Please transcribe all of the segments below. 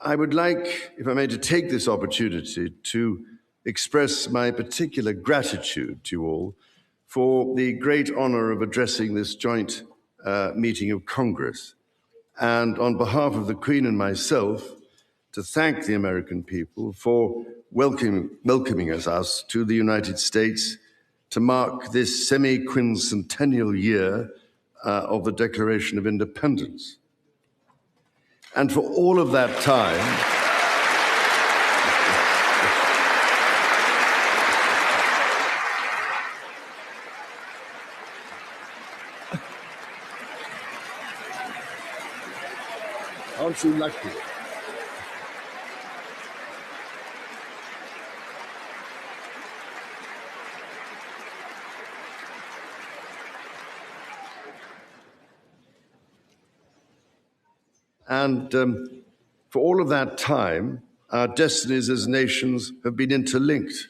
I would like, if I may, to take this opportunity to express my particular gratitude to you all for the great honor of addressing this joint meeting of Congress, and on behalf of the Queen and myself, to thank the American people for welcoming us to the United States to mark this semi-quincentennial year of the Declaration of Independence. And for all of that time, aren't you lucky? And for all of that time, our destinies as nations have been interlinked.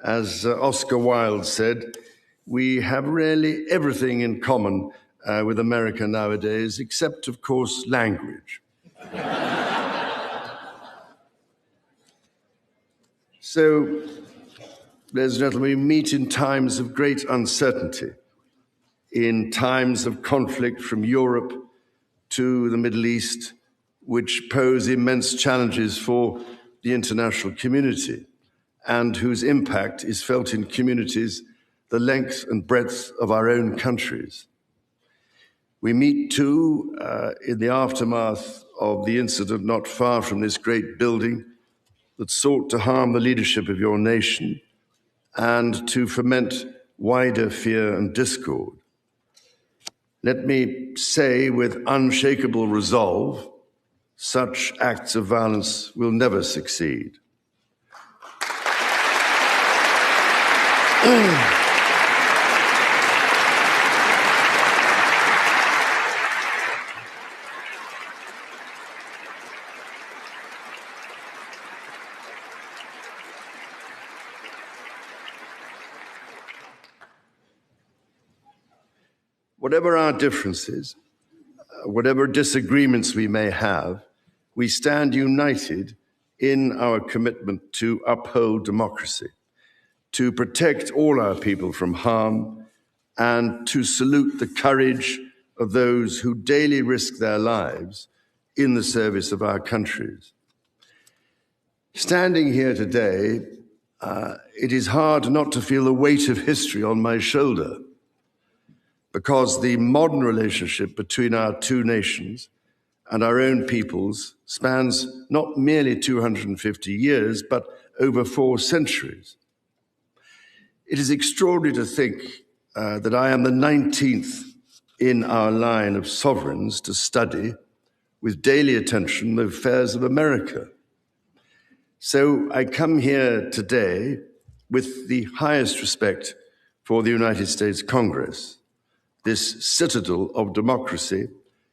As Oscar Wilde said, we have really everything in common with America nowadays, except, of course, language. So, ladies and gentlemen, we meet in times of great uncertainty, in times of conflict from Europe to the Middle East, which pose immense challenges for the international community and whose impact is felt in communities the length and breadth of our own countries. We meet too in the aftermath of the incident not far from this great building that sought to harm the leadership of your nation and to foment wider fear and discord. Let me say with unshakable resolve, such acts of violence will never succeed. Whatever our differences, whatever disagreements we may have, we stand united in our commitment to uphold democracy, to protect all our people from harm, and to salute the courage of those who daily risk their lives in the service of our countries. Standing here today, it is hard not to feel the weight of history on my shoulder, because the modern relationship between our two nations and our own peoples spans not merely 250 years, but over 4 centuries. It is extraordinary to think that I am the 19th in our line of sovereigns to study with daily attention the affairs of America. So I come here today with the highest respect for the United States Congress, this citadel of democracy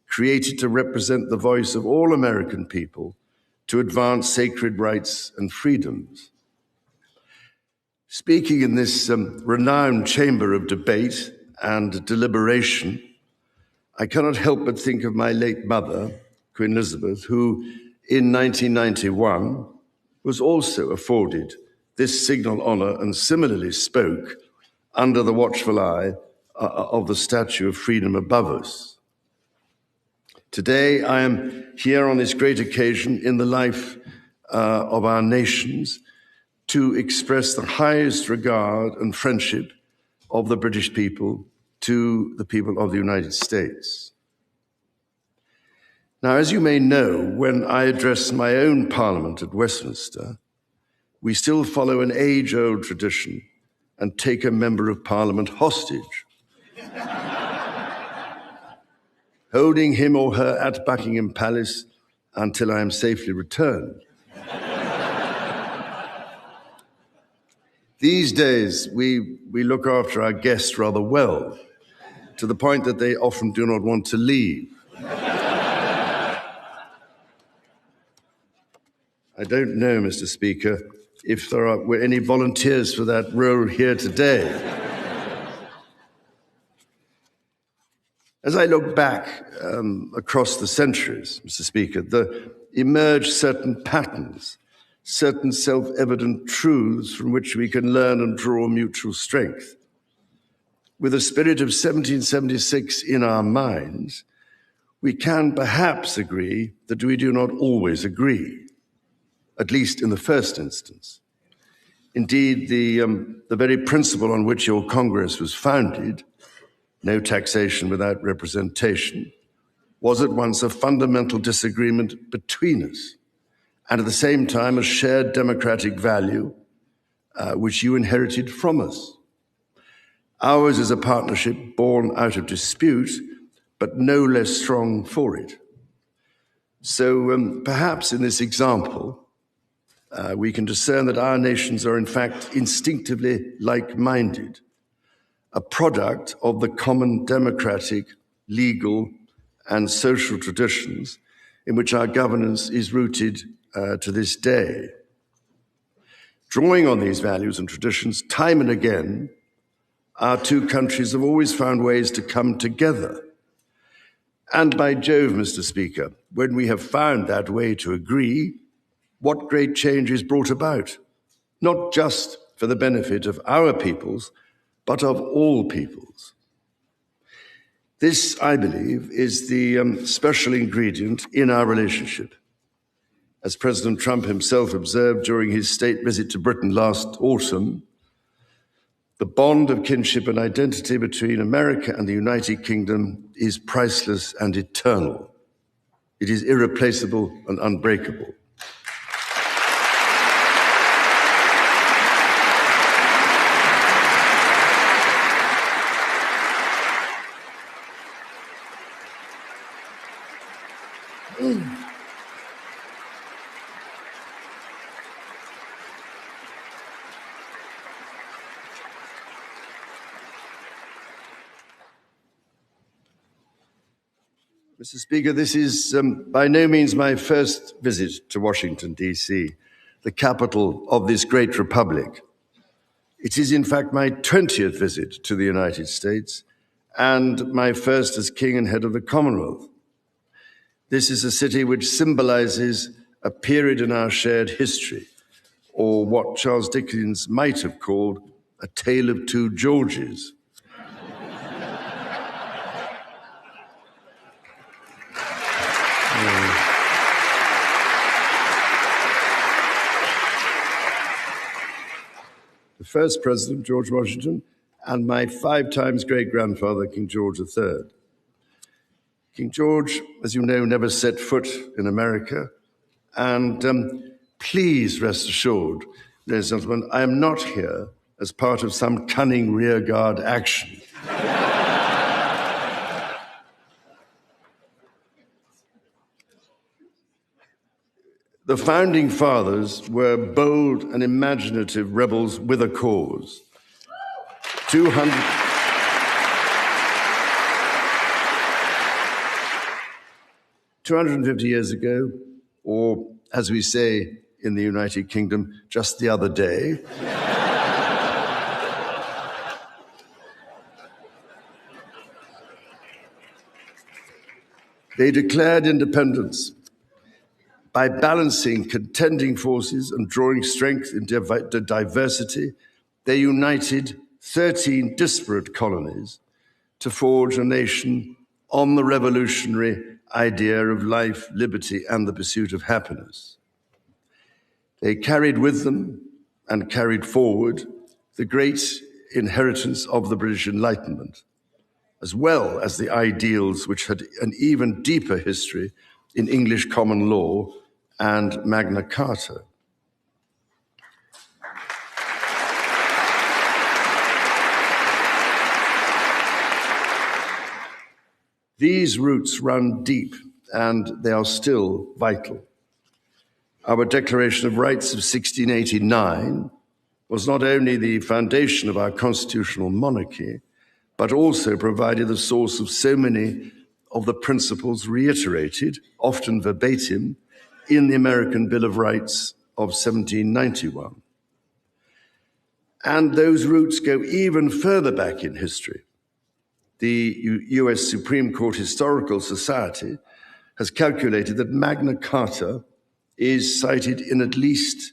created to represent the voice of all American people to advance sacred rights and freedoms. Speaking in this renowned chamber of debate and deliberation, I cannot help but think of my late mother, Queen Elizabeth, who in 1991 was also afforded this signal honor and similarly spoke under the watchful eye of the Statue of Freedom above us. Today, I am here on this great occasion in the life of our nations to express the highest regard and friendship of the British people to the people of the United States. Now, as you may know, when I address my own Parliament at Westminster, we still follow an age-old tradition and take a member of Parliament hostage, holding him or her at Buckingham Palace until I am safely returned. These days, we look after our guests rather well, to the point that they often do not want to leave. I don't know, Mr. Speaker, if there were any volunteers for that role here today. As I look back across the centuries, Mr. Speaker, the emerge certain patterns, certain self-evident truths from which we can learn and draw mutual strength. With the spirit of 1776 in our minds, we can perhaps agree that we do not always agree, at least in the first instance. Indeed, the very principle on which your Congress was founded, no taxation without representation, was at once a fundamental disagreement between us, and at the same time a shared democratic value which you inherited from us. Ours is a partnership born out of dispute, but no less strong for it. So perhaps in this example, we can discern that our nations are in fact instinctively like-minded, a product of the common democratic, legal, and social traditions in which our governance is rooted to this day. Drawing on these values and traditions, time and again, our two countries have always found ways to come together. And by Jove, Mr. Speaker, when we have found that way to agree, what great change is brought about, not just for the benefit of our peoples, but of all peoples. This, I believe, is the special ingredient in our relationship. As President Trump himself observed during his state visit to Britain last autumn, the bond of kinship and identity between America and the United Kingdom is priceless and eternal. It is irreplaceable and unbreakable. Mr. Speaker, this is by no means my first visit to Washington, D.C., the capital of this great republic. It is, in fact, my 20th visit to the United States and my first as King and head of the Commonwealth. This is a city which symbolizes a period in our shared history, or what Charles Dickens might have called a tale of two Georges. The first president, George Washington, and my 5 times great-grandfather, King George III. King George, as you know, never set foot in America, and please rest assured, ladies and gentlemen, I am not here as part of some cunning rearguard action. The founding fathers were bold and imaginative rebels with a cause. 250 years ago, or as we say in the United Kingdom, just the other day, they declared independence. By balancing contending forces and drawing strength in diversity, they united 13 disparate colonies to forge a nation on the revolutionary idea of life, liberty, and the pursuit of happiness. They carried with them and carried forward the great inheritance of the British Enlightenment, as well as the ideals which had an even deeper history in English common law and Magna Carta. These roots run deep, and they are still vital. Our Declaration of Rights of 1689 was not only the foundation of our constitutional monarchy, but also provided the source of so many of the principles reiterated, often verbatim, in the American Bill of Rights of 1791. And those roots go even further back in history. The US Supreme Court Historical Society has calculated that Magna Carta is cited in at least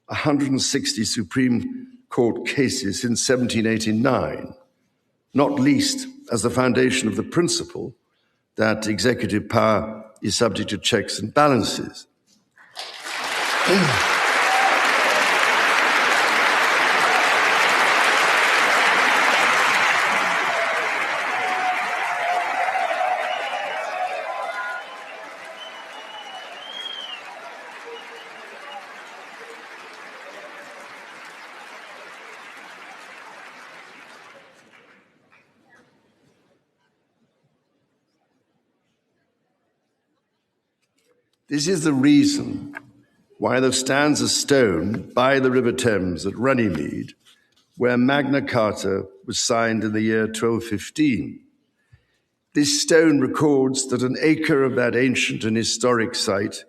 160 Supreme Court cases since 1789, not least as the foundation of the principle that executive power is subject to checks and balances. This is the reason why there stands a stone by the River Thames at Runnymede, where Magna Carta was signed in the year 1215. This stone records that an acre of that ancient and historic site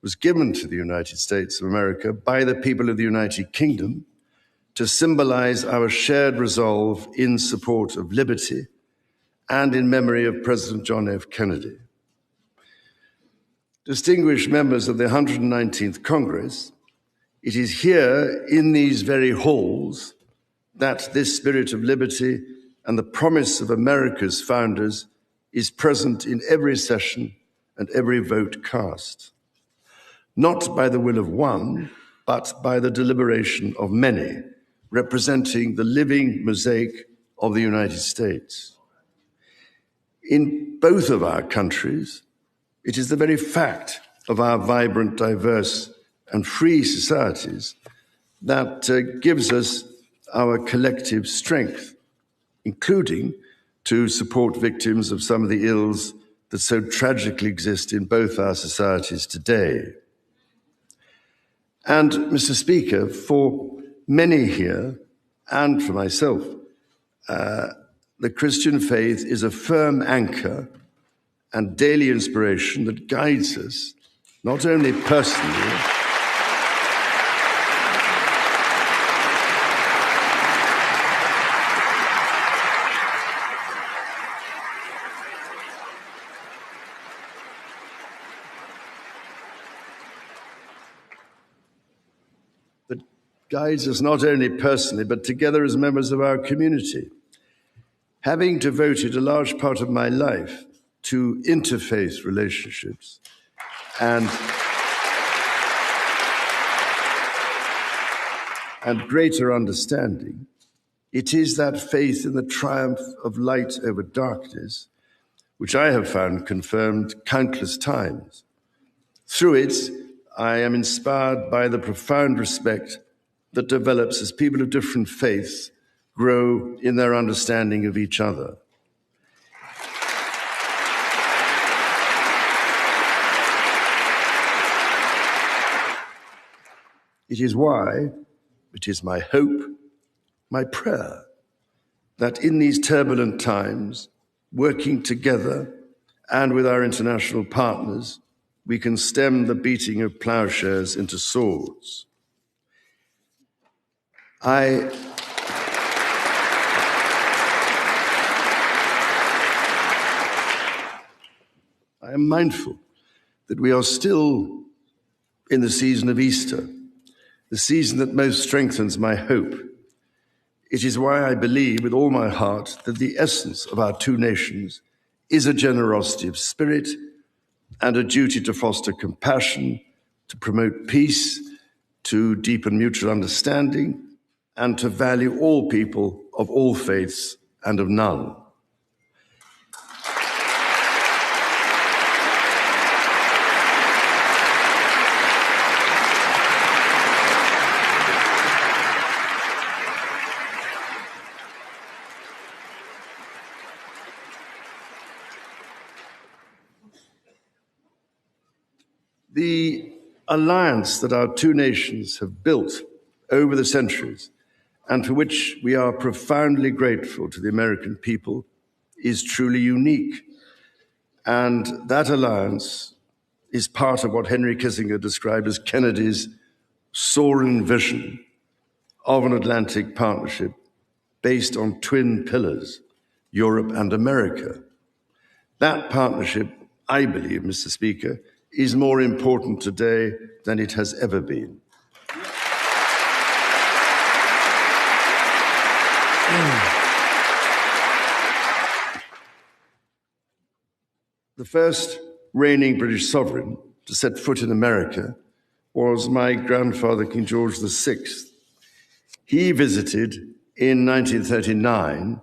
was given to the United States of America by the people of the United Kingdom to symbolize our shared resolve in support of liberty and in memory of President John F. Kennedy. Distinguished members of the 119th Congress, it is here in these very halls that this spirit of liberty and the promise of America's founders is present in every session and every vote cast, not by the will of one, but by the deliberation of many, representing the living mosaic of the United States. In both of our countries, it is the very fact of our vibrant, diverse, and free societies that gives us our collective strength, including to support victims of some of the ills that so tragically exist in both our societies today. And, Mr. Speaker, for many here, and for myself, the Christian faith is a firm anchor and daily inspiration that guides us, not only personally, but together as members of our community. Having devoted a large part of my life to interfaith relationships and greater understanding, it is that faith in the triumph of light over darkness which I have found confirmed countless times. Through it, I am inspired by the profound respect that develops as people of different faiths grow in their understanding of each other. It is why, it is my hope, my prayer, that in these turbulent times, working together and with our international partners, we can stem the beating of plowshares into swords. I am mindful that we are still in the season of Easter, the season that most strengthens my hope. It is why I believe with all my heart that the essence of our two nations is a generosity of spirit and a duty to foster compassion, to promote peace, to deepen mutual understanding, and to value all people of all faiths and of none. The alliance that our two nations have built over the centuries, and for which we are profoundly grateful to the American people, is truly unique. And that alliance is part of what Henry Kissinger described as Kennedy's soaring vision of an Atlantic partnership based on twin pillars, Europe and America. That partnership, I believe, Mr. Speaker, is more important today than it has ever been. The first reigning British sovereign to set foot in America was my grandfather, King George VI. He visited in 1939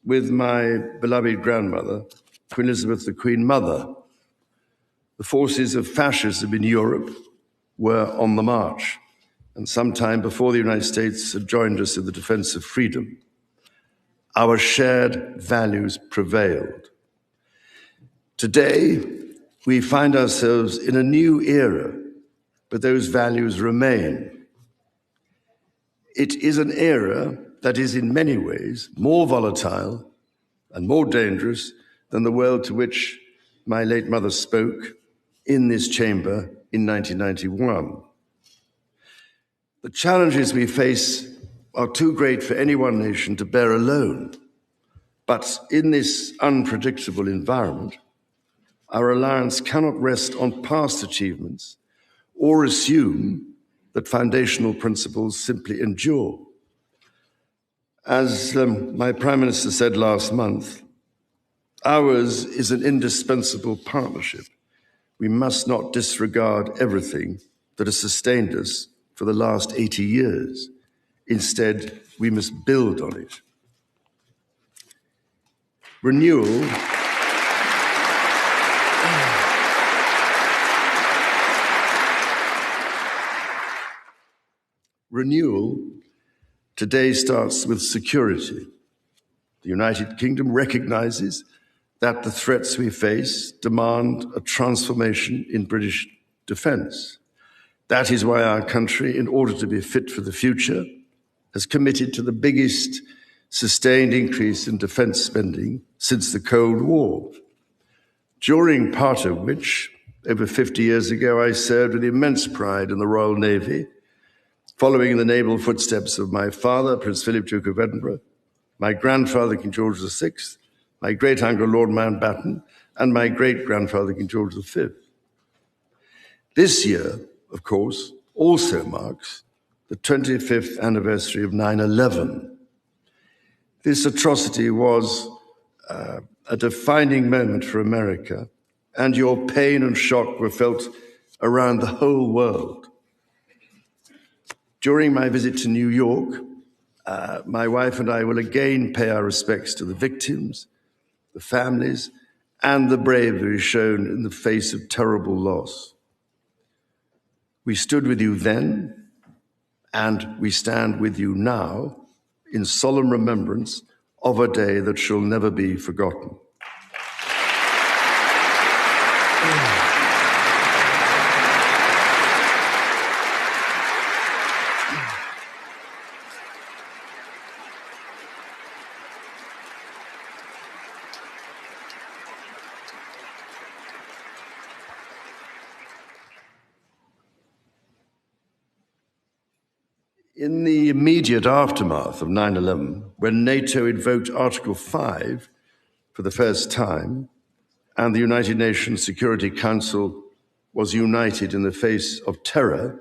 with my beloved grandmother, Queen Elizabeth, the Queen Mother. The forces of fascism in Europe were on the march, and sometime before the United States had joined us in the defense of freedom, our shared values prevailed. Today, we find ourselves in a new era, but those values remain. It is an era that is in many ways more volatile and more dangerous than the world to which my late mother spoke in this chamber in 1991. The challenges we face are too great for any one nation to bear alone. But in this unpredictable environment, our alliance cannot rest on past achievements or assume that foundational principles simply endure. As my Prime Minister said last month, ours is an indispensable partnership. We must not disregard everything that has sustained us for the last 80 years. Instead, we must build on it. Renewal today starts with security. The United Kingdom recognizes that the threats we face demand a transformation in British defence. That is why our country, in order to be fit for the future, has committed to the biggest sustained increase in defence spending since the Cold War, during part of which, over 50 years ago, I served with immense pride in the Royal Navy, following in the naval footsteps of my father, Prince Philip, Duke of Edinburgh, my grandfather, King George VI, my great-uncle, Lord Mountbatten, and my great-grandfather, King George V. This year, of course, also marks the 25th anniversary of 9/11. This atrocity was a defining moment for America, and your pain and shock were felt around the whole world. During my visit to New York, my wife and I will again pay our respects to the victims, the families, and the bravery shown in the face of terrible loss. We stood with you then, and we stand with you now in solemn remembrance of a day that shall never be forgotten. In the immediate aftermath of 9/11, when NATO invoked Article 5 for the first time, and the United Nations Security Council was united in the face of terror,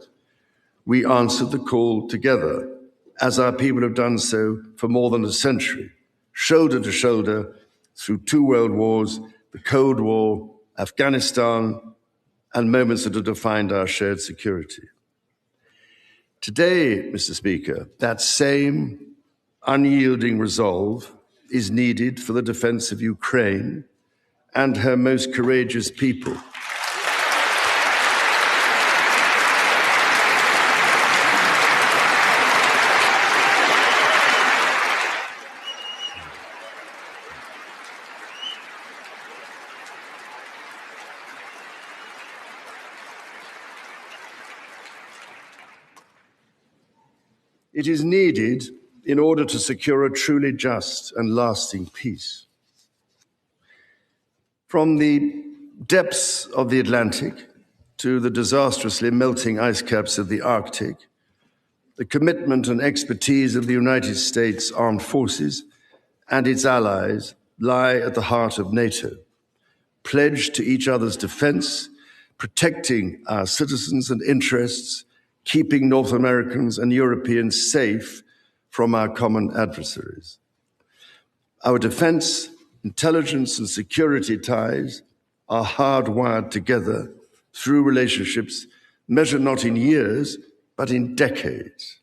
we answered the call together, as our people have done so for more than a century, shoulder to shoulder through 2 world wars, the Cold War, Afghanistan, and moments that have defined our shared security. Today, Mr. Speaker, that same unyielding resolve is needed for the defense of Ukraine and her most courageous people. It is needed in order to secure a truly just and lasting peace. From the depths of the Atlantic to the disastrously melting ice caps of the Arctic, the commitment and expertise of the United States Armed Forces and its allies lie at the heart of NATO, pledged to each other's defense, protecting our citizens and interests, keeping North Americans and Europeans safe from our common adversaries. Our defense, intelligence, and security ties are hardwired together through relationships measured not in years, but in decades.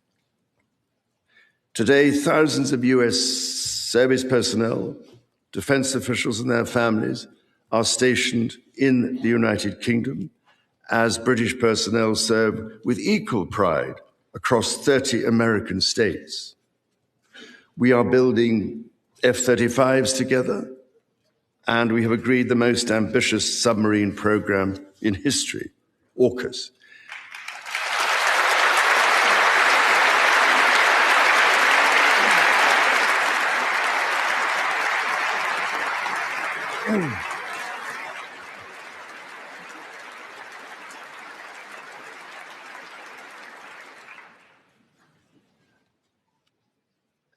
Today, thousands of US service personnel, defense officials and their families are stationed in the United Kingdom as British personnel serve with equal pride across 30 American states. We are building F-35s together, and we have agreed the most ambitious submarine program in history, AUKUS.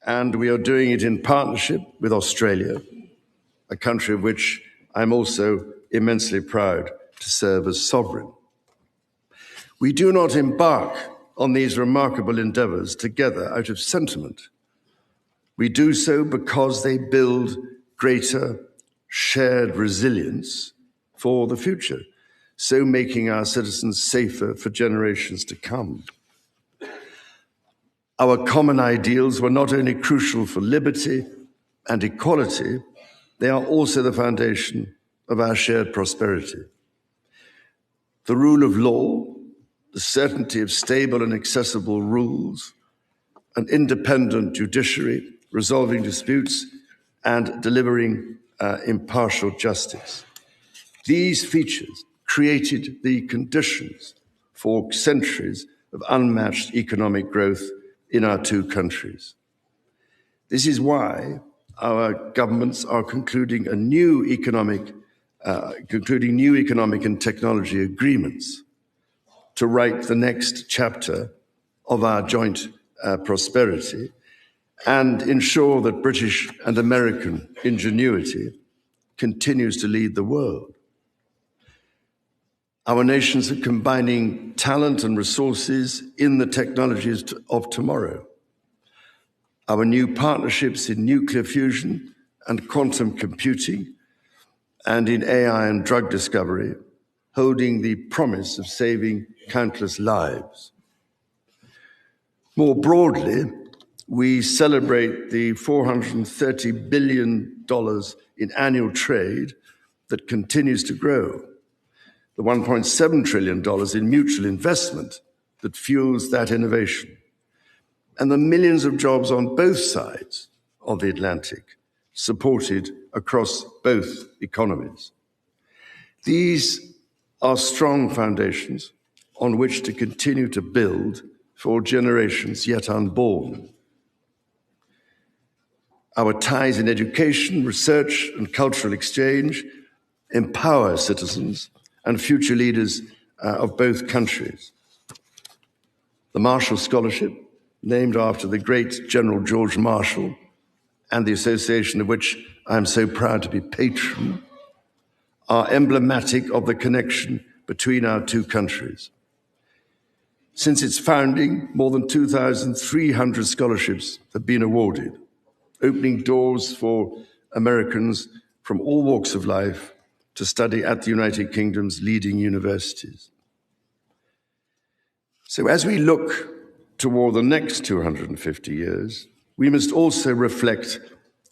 And we are doing it in partnership with Australia, a country of which I'm also immensely proud to serve as sovereign. We do not embark on these remarkable endeavors together out of sentiment. We do so because they build greater shared resilience for the future, so making our citizens safer for generations to come. Our common ideals were not only crucial for liberty and equality, they are also the foundation of our shared prosperity. The rule of law, the certainty of stable and accessible rules, an independent judiciary, resolving disputes, and delivering impartial justice. These features created the conditions for centuries of unmatched economic growth in our two countries. This is why our governments are concluding new economic and technology agreements to write the next chapter of our joint prosperity and ensure that British and American ingenuity continues to lead the world. Our nations are combining talent and resources in the technologies of tomorrow. Our new partnerships in nuclear fusion and quantum computing and in AI and drug discovery, holding the promise of saving countless lives. More broadly, we celebrate the $430 billion in annual trade that continues to grow, the $1.7 trillion in mutual investment that fuels that innovation, and the millions of jobs on both sides of the Atlantic, supported across both economies. These are strong foundations on which to continue to build for generations yet unborn. Our ties in education, research, and cultural exchange empower citizens and future leaders of both countries. The Marshall Scholarship, named after the great General George Marshall, and the association of which I am so proud to be patron, are emblematic of the connection between our two countries. Since its founding, more than 2,300 scholarships have been awarded, opening doors for Americans from all walks of life to study at the United Kingdom's leading universities. So as we look toward the next 250 years, we must also reflect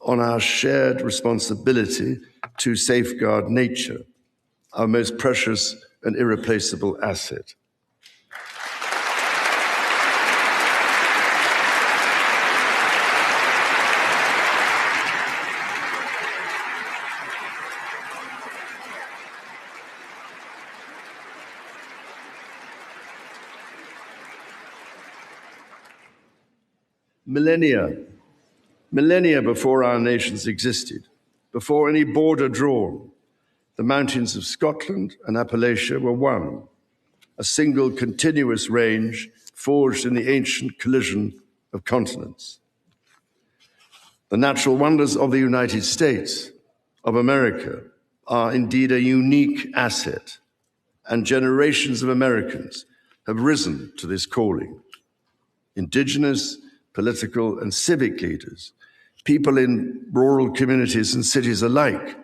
on our shared responsibility to safeguard nature, our most precious and irreplaceable asset. Millennia before our nations existed, before any border drawn, the mountains of Scotland and Appalachia were one, a single continuous range forged in the ancient collision of continents. The natural wonders of the United States of America are indeed a unique asset, and generations of Americans have risen to this calling. Indigenous, political, and civic leaders, people in rural communities and cities alike,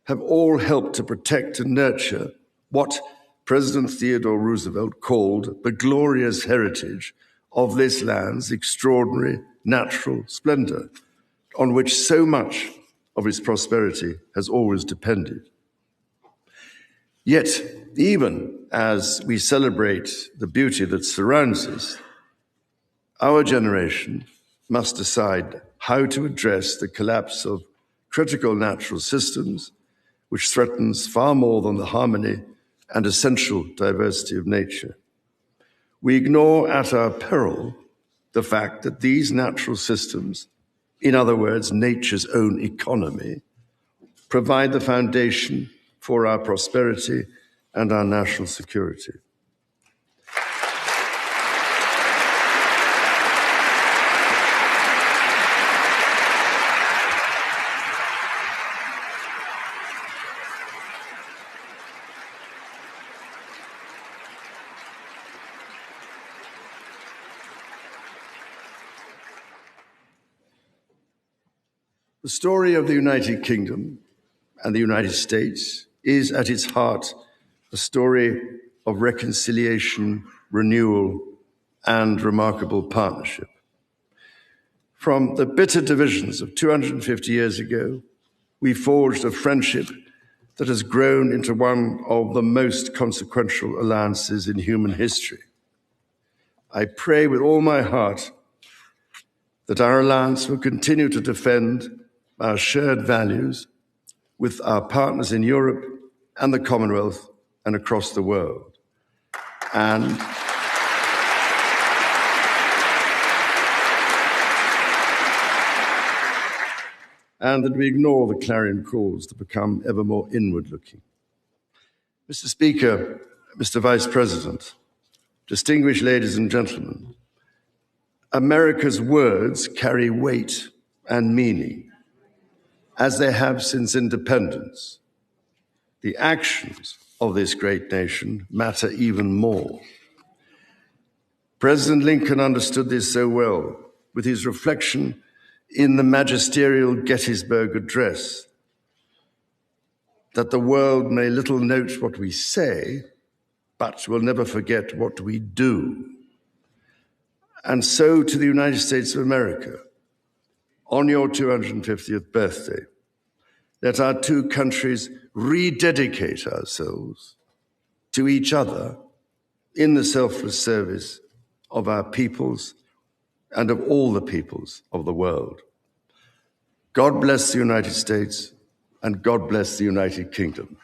have all helped to protect and nurture what President Theodore Roosevelt called the glorious heritage of this land's extraordinary natural splendor, on which so much of its prosperity has always depended. Yet, even as we celebrate the beauty that surrounds us, our generation must decide how to address the collapse of critical natural systems, which threatens far more than the harmony and essential diversity of nature. We ignore at our peril the fact that these natural systems, in other words, nature's own economy, provide the foundation for our prosperity and our national security. The story of the United Kingdom and the United States is at its heart a story of reconciliation, renewal, and remarkable partnership. From the bitter divisions of 250 years ago, we forged a friendship that has grown into one of the most consequential alliances in human history. I pray with all my heart that our alliance will continue to defend our shared values with our partners in Europe and the Commonwealth and across the world. And that we ignore the clarion calls to become ever more inward-looking. Mr. Speaker, Mr. Vice President, distinguished ladies and gentlemen, America's words carry weight and meaning, as they have since independence. The actions of this great nation matter even more. President Lincoln understood this so well with his reflection in the magisterial Gettysburg Address, that the world may little note what we say, but will never forget what we do. And so to the United States of America, on your 250th birthday, let our two countries rededicate ourselves to each other in the selfless service of our peoples and of all the peoples of the world. God bless the United States, and God bless the United Kingdom.